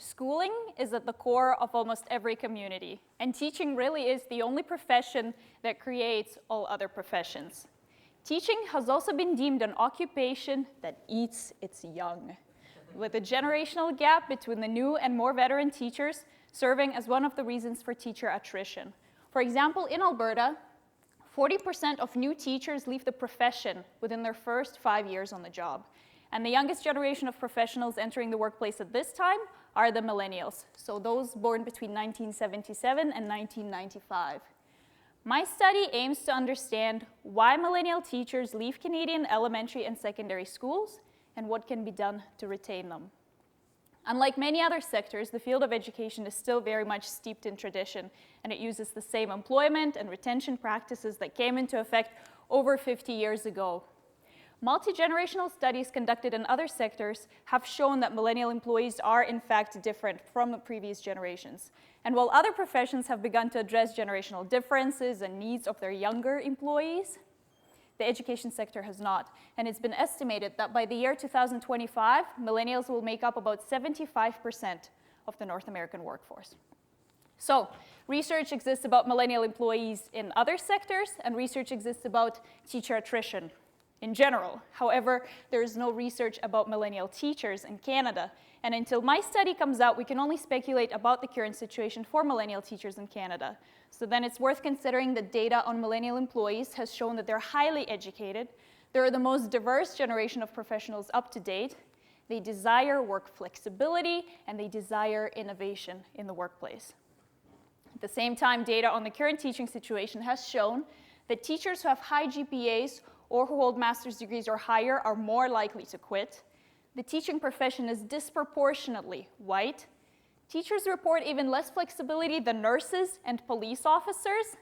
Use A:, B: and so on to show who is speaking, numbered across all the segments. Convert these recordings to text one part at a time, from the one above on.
A: Schooling is at the core of almost every community, and teaching really is the only profession that creates all other professions. Teaching has also been deemed an occupation that eats its young, with a generational gap between the new and more veteran teachers serving as one of the reasons for teacher attrition. For example, in Alberta, 40% of new teachers leave the profession within their first 5 years on the job. And the youngest generation of professionals entering the workplace at this time are the millennials, so those born between 1977 and 1995. My study aims to understand why millennial teachers leave Canadian elementary and secondary schools and what can be done to retain them. Unlike many other sectors, the field of education is still very much steeped in tradition, and it uses the same employment and retention practices that came into effect over 50 years ago. Multi-generational studies conducted in other sectors have shown that millennial employees are in fact different from the previous generations. And while other professions have begun to address generational differences and needs of their younger employees, the education sector has not. And it's been estimated that by the year 2025, millennials will make up about 75% of the North American workforce. So, research exists about millennial employees in other sectors, and research exists about teacher attrition in general. However, there is no research about millennial teachers in Canada. And until my study comes out, we can only speculate about the current situation for millennial teachers in Canada. So then it's worth considering that data on millennial employees has shown that they're highly educated. They're the most diverse generation of professionals up to date. They desire work flexibility, and they desire innovation in the workplace. At the same time, data on the current teaching situation has shown that teachers who have high GPAs or who hold master's degrees or higher are more likely to quit. The teaching profession is disproportionately white. Teachers report even less flexibility than nurses and police officers.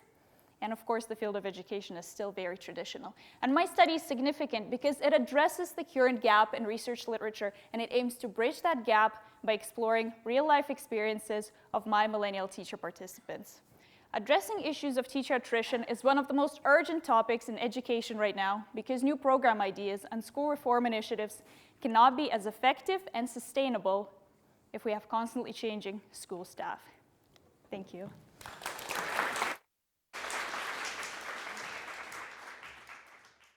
A: And of course, the field of education is still very traditional. And my study is significant because it addresses the current gap in research literature, and it aims to bridge that gap by exploring real-life experiences of my millennial teacher participants. Addressing issues of teacher attrition is one of the most urgent topics in education right now because new program ideas and school reform initiatives cannot be as effective and sustainable if we have constantly changing school staff. Thank you.